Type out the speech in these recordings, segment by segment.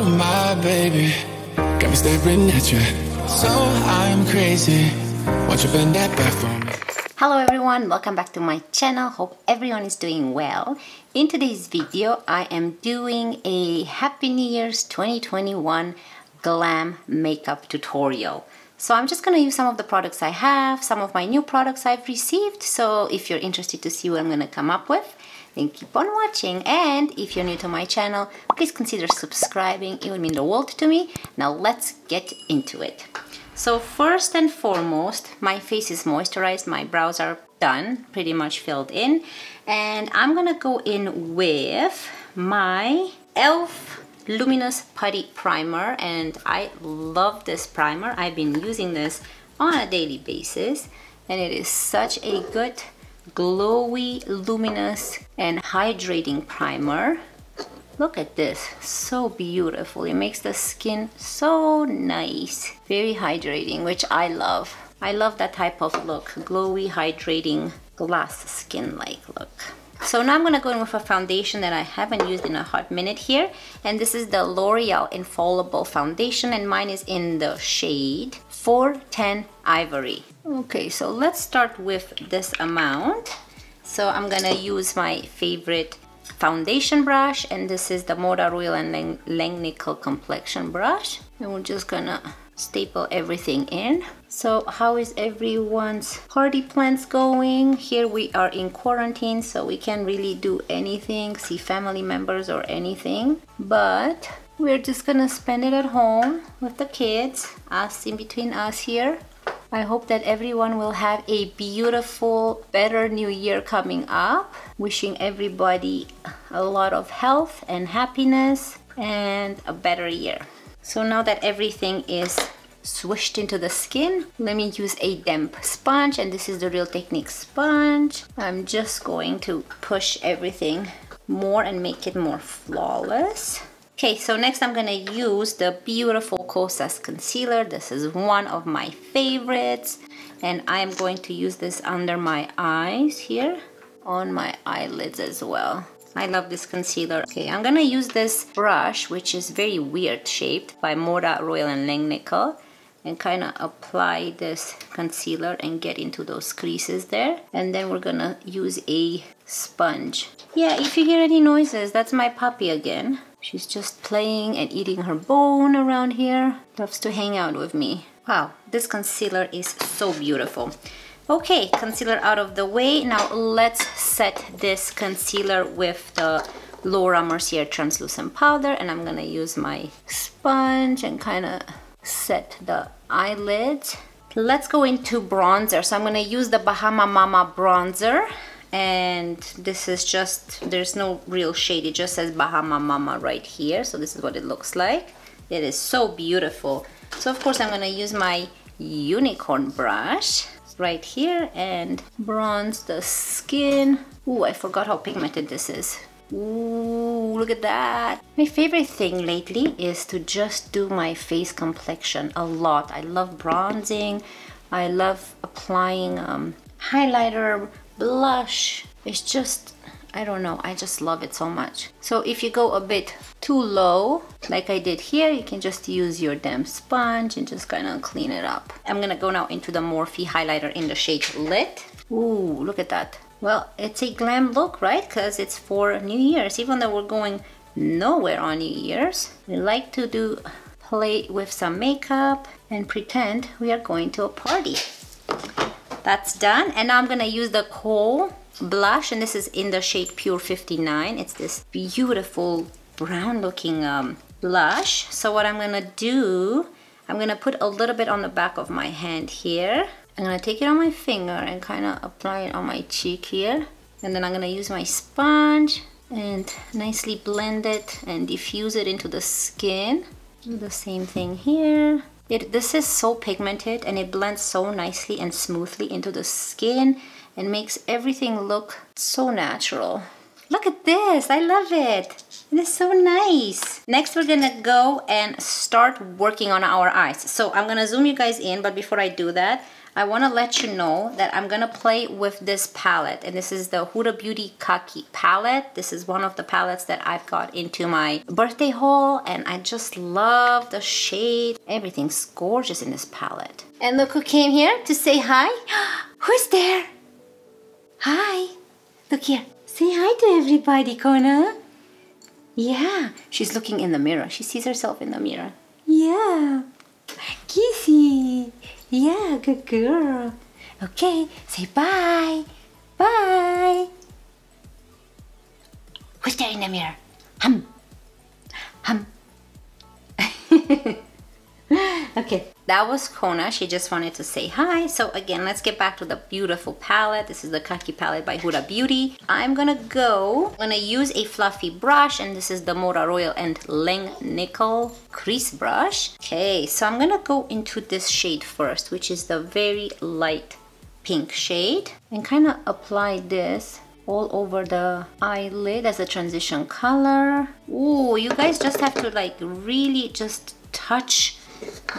Oh my baby, got me staring at you. So I'm crazy. Won't you bend that back for me? Hello everyone, welcome back to my channel. Hope everyone is doing well. In today's video, I am doing a Happy New Year's 2021 glam makeup tutorial. So I'm just going to use some of the products I have, some of my new products I've received. So if you're interested to see what I'm going to come up with, then keep on watching. And if you're new to my channel, please consider subscribing. It would mean the world to me. Now let's get into it. So first and foremost, my face is moisturized. My brows are done, pretty much filled in. And I'm going to go in with my e.l.f. Luminous Putty Primer, and I love this primer. I've been using this on a daily basis, and it is such a good glowy, luminous, and hydrating primer. Look at this, so beautiful. It makes the skin so nice, very hydrating, which I love. I love that type of look, glowy, hydrating, glass skin-like look. So now I'm going to go in with a foundation that I haven't used in a hot minute here. And this is the L'Oreal Infallible Foundation, and mine is in the shade 410 Ivory. Okay, so let's start with this amount. So I'm going to use my favorite foundation brush, and this is the Moda Royal and Langnickel Complexion brush. And we're just going to staple everything in. So how is everyone's party plans going? Here we are in quarantine, so we can't really do anything, see family members or anything, but we're just gonna spend it at home with the kids, us in between us here. I hope that everyone will have a beautiful, better new year coming up. Wishing everybody a lot of health and happiness and a better year. So now that everything is swished into the skin, let me use a damp sponge, and this is the Real Technique sponge. I'm just going to push everything more and make it more flawless. Okay, so next I'm gonna use the beautiful Kosas concealer. This is one of my favorites, and I'm going to use this under my eyes here, on my eyelids as well. I love this concealer. Okay, I'm gonna use this brush, which is very weird shaped, by Moda Royal and Langnickel, and kind of apply this concealer and get into those creases there. And then we're gonna use a sponge. Yeah, if you hear any noises, that's my puppy again. She's just playing and eating her bone around here. Loves to hang out with me. Wow, this concealer is so beautiful. Okay, concealer out of the way. Now let's set this concealer with the Laura Mercier translucent powder, and I'm gonna use my sponge and kind of set the eyelids. Let's go into bronzer. So I'm gonna use the Bahama Mama bronzer, and this is just, there's no real shade, it just says Bahama Mama right here. So this is what it looks like. It is so beautiful. So of course I'm gonna use my unicorn brush right here and bronze the skin. Ooh, I forgot how pigmented this is. Ooh, look at that. My favorite thing lately is to just do my face complexion a lot. I love bronzing. I love applying highlighter, blush. It's just, I don't know, I just love it so much. So if you go a bit too low, like I did here, you can just use your damp sponge and just kind of clean it up. I'm gonna go now into the Morphe highlighter in the shade Lit. Ooh, look at that. Well, it's a glam look, right? Because it's for New Year's. Even though we're going nowhere on New Year's, we like to play with some makeup and pretend we are going to a party. That's done. And now I'm gonna use the kohl blush, and this is in the shade Pure 59. It's this beautiful brown looking blush. So what I'm gonna do, I'm gonna put a little bit on the back of my hand here. I'm gonna take it on my finger and kind of apply it on my cheek here. And then I'm gonna use my sponge and nicely blend it and diffuse it into the skin. Do the same thing here. This is so pigmented, and it blends so nicely and smoothly into the skin and makes everything look so natural. Look at this, I love it. It is so nice. Next, we're gonna go and start working on our eyes. So I'm gonna zoom you guys in, but before I do that, I want to let you know that I'm gonna play with this palette, and this is the Huda Beauty Khaki palette. This is one of the palettes that I've got into my birthday haul, and I just love the shade. Everything's gorgeous in this palette. And look who came here to say hi. Who's there? Hi. Look here. Say hi to everybody, Kona. Yeah, she's looking in the mirror. She sees herself in the mirror. Yeah. Kissy. Yeah, good girl. Okay, say bye. Bye. Who's there in the mirror? Hum. Hum. Okay, that was Kona. She just wanted to say hi. So again, let's get back to the beautiful palette. This is the Khaki palette by Huda Beauty. I'm gonna use a fluffy brush, and this is the Moda Royal and Lang Nickel crease brush. Okay, so I'm gonna go into this shade first, which is the very light pink shade, and kind of apply this all over the eyelid as a transition color. Ooh, you guys just have to like really just touch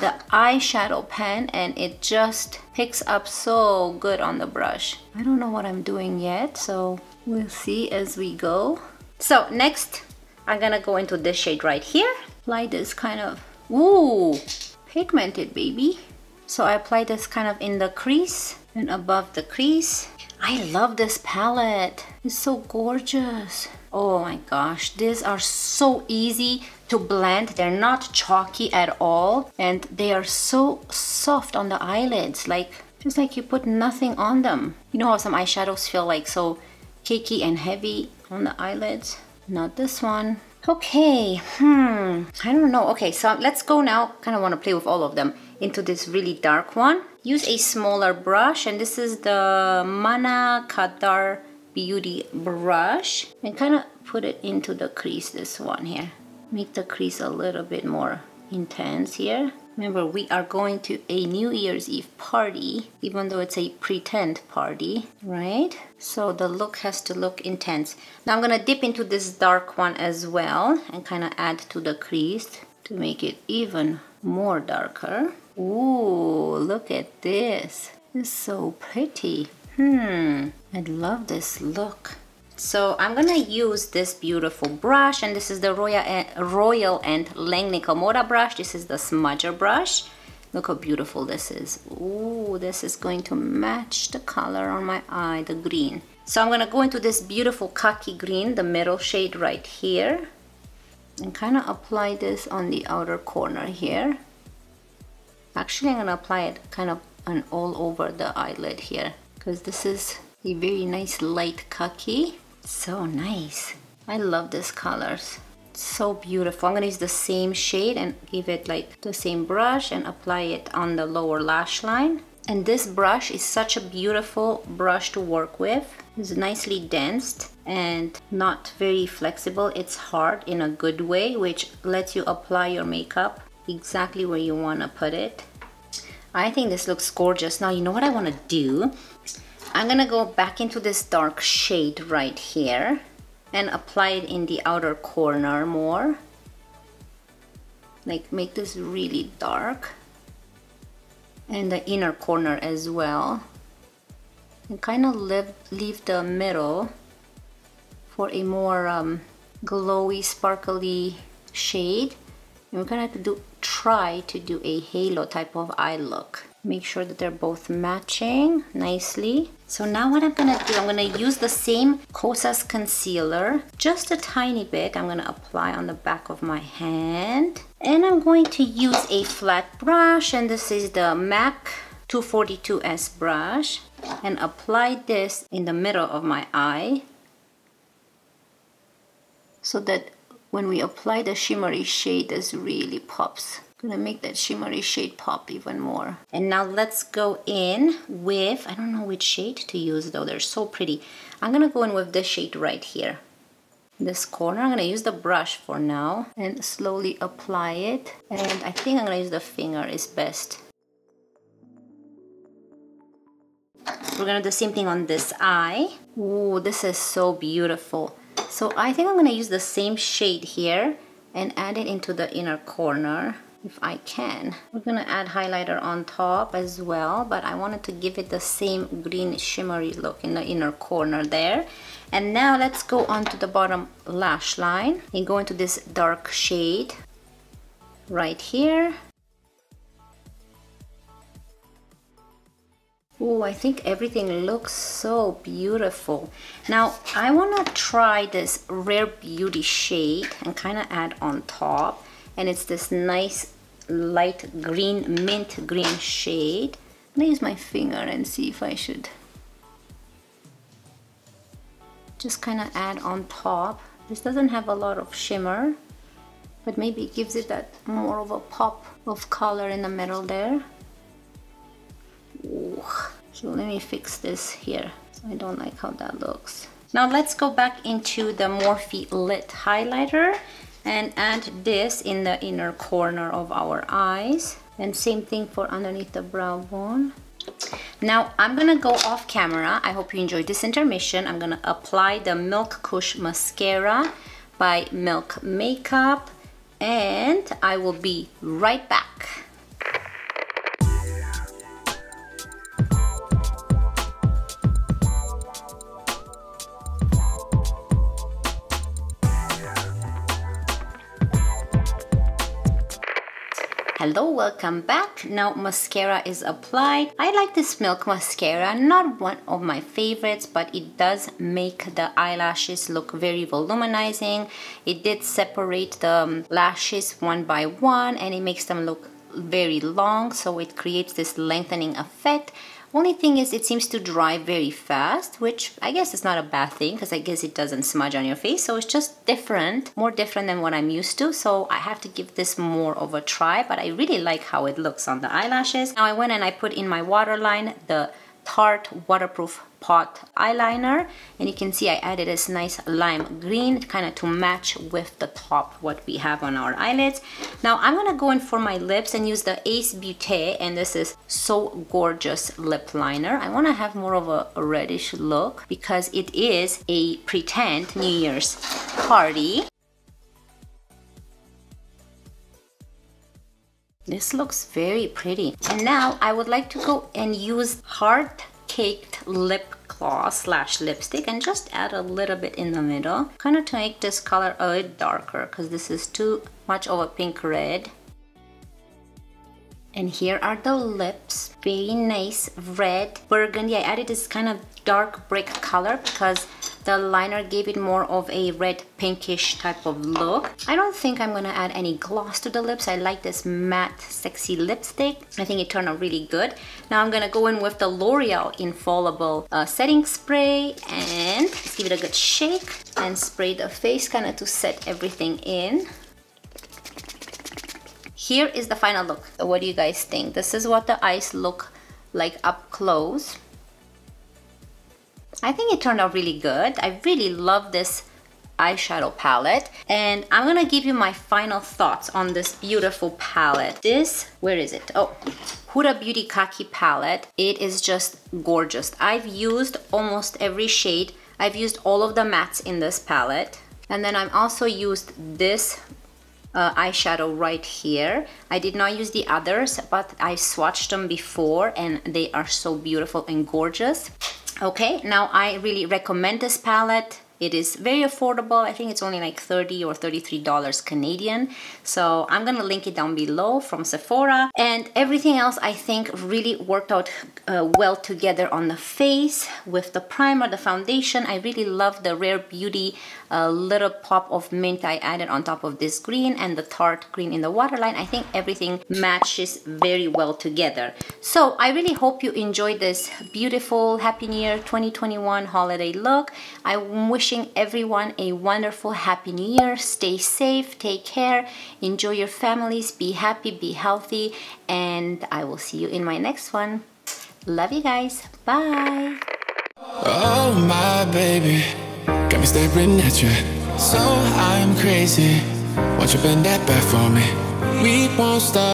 the eyeshadow pen, and it just picks up so good on the brush. I don't know what I'm doing yet, so we'll see as we go. So next, I'm gonna go into this shade right here. Apply this kind of, ooh, pigmented baby. So I apply this kind of in the crease and above the crease. I love this palette. It's so gorgeous. Oh my gosh, these are so easy to blend. They're not chalky at all, and they are so soft on the eyelids, like just like you put nothing on them. You know how some eyeshadows feel like so cakey and heavy on the eyelids? Not this one. Okay, I don't know. Okay, so let's go now. Kind of want to play with all of them into this really dark one. Use a smaller brush, and this is the Mana Kadar Beauty brush, and kind of put it into the crease, this one here. Make the crease a little bit more intense here. Remember, we are going to a New Year's Eve party, even though it's a pretend party, right? So the look has to look intense. Now I'm gonna dip into this dark one as well and kind of add to the crease to make it even more darker. Ooh, look at this. It's so pretty. I love this look. So I'm gonna use this beautiful brush, and this is the Royal and Lang Nickel Moda brush. This is the smudger brush. Look how beautiful this is. Ooh, this is going to match the color on my eye, the green. So I'm gonna go into this beautiful khaki green, the middle shade right here, and kind of apply this on the outer corner here. Actually, I'm gonna apply it kind of all over the eyelid here, because this is a very nice light khaki. So nice. I love these colors. It's so beautiful. I'm gonna use the same shade and give it like the same brush and apply it on the lower lash line. And this brush is such a beautiful brush to work with. It's nicely dense and not very flexible. It's hard in a good way, which lets you apply your makeup exactly where you want to put it. I think this looks gorgeous. Now, you know what I want to do? I'm gonna go back into this dark shade right here and apply it in the outer corner more. Like, make this really dark. And the inner corner as well. And kind of leave the middle for a more glowy, sparkly shade. And we're gonna have to try to do a halo type of eye look. Make sure that they're both matching nicely. So now what I'm gonna do, I'm gonna use the same Kosas concealer, just a tiny bit. I'm gonna apply on the back of my hand. And I'm going to use a flat brush, and this is the MAC 242S brush, and apply this in the middle of my eye, so that when we apply the shimmery shade, this really pops. Gonna make that shimmery shade pop even more. And now let's go in with, I don't know which shade to use though, they're so pretty. I'm gonna go in with this shade right here. This corner, I'm gonna use the brush for now and slowly apply it. And I think I'm gonna use the finger is best. We're gonna do the same thing on this eye. Ooh, this is so beautiful. So I think I'm gonna use the same shade here and add it into the inner corner. if I can. We're gonna add highlighter on top as well, but I wanted to give it the same green shimmery look in the inner corner there. And now let's go on to the bottom lash line and go into this dark shade right here. Oh, I think everything looks so beautiful. Now I want to try this Rare Beauty shade and kind of add on top, and it's this nice light green, mint green shade. I'm gonna use my finger and see if I should just kind of add on top. This doesn't have a lot of shimmer, but maybe it gives it that more of a pop of color in the middle there. Ooh. So let me fix this here. So I don't like how that looks. Now let's go back into the Morphe Lit highlighter and add this in the inner corner of our eyes. And same thing for underneath the brow bone. Now I'm gonna go off camera. I hope you enjoyed this intermission. I'm gonna apply the Milk Kush mascara by Milk Makeup, and I will be right back. Hello, welcome back. Now mascara is applied. I like this Milk mascara, not one of my favorites, but it does make the eyelashes look very voluminizing. It did separate the lashes one by one, and it makes them look very long, so it creates this lengthening effect. Only thing is it seems to dry very fast, which I guess is not a bad thing because I guess it doesn't smudge on your face. So it's just different, more different than what I'm used to. So I have to give this more of a try, but I really like how it looks on the eyelashes. Now I went and I put in my waterline the Tarte Waterproof Pot eyeliner, and you can see I added this nice lime green kind of to match with the top what we have on our eyelids. Now I'm gonna go in for my lips and use the Ace Beauté, and this is So Gorgeous lip liner. I want to have more of a reddish look because it is a pretend New Year's party. This looks very pretty. And now I would like to go and use Heart Caked Lip Gloss / lipstick and just add a little bit in the middle, kind of to make this color a little darker because this is too much of a pink red. And here are the lips, very nice red burgundy. I added this kind of dark brick color because the liner gave it more of a red pinkish type of look. I don't think I'm gonna add any gloss to the lips. I like this matte sexy lipstick. I think it turned out really good. Now I'm gonna go in with the L'Oreal Infallible setting spray and just give it a good shake and spray the face kind of to set everything in. Here is the final look. So what do you guys think? This is what the eyes look like up close. I think it turned out really good. I really love this eyeshadow palette, and I'm gonna give you my final thoughts on this beautiful palette. This, where is it? Oh, Huda Beauty Khaki palette. It is just gorgeous. I've used almost every shade. I've used all of the mattes in this palette, and then I've also used this eyeshadow right here. I did not use the others, but I swatched them before and they are so beautiful and gorgeous. Okay, now I really recommend this palette. It is very affordable. I think it's only like $30 or $33 Canadian. So I'm gonna link it down below from Sephora. And everything else I think really worked out well together on the face with the primer, the foundation. I really love the Rare Beauty little pop of mint I added on top of this green and the Tarte green in the waterline. I think everything matches very well together. So I really hope you enjoyed this beautiful Happy New Year 2021 holiday look. I'm wishing everyone a wonderful Happy New Year. Stay safe, take care, enjoy your families, be happy, be healthy, and I will see you in my next one. Love you guys. Bye. Oh my baby, got me staring at you. So I'm crazy. Won't you bend that back for me? We won't stop.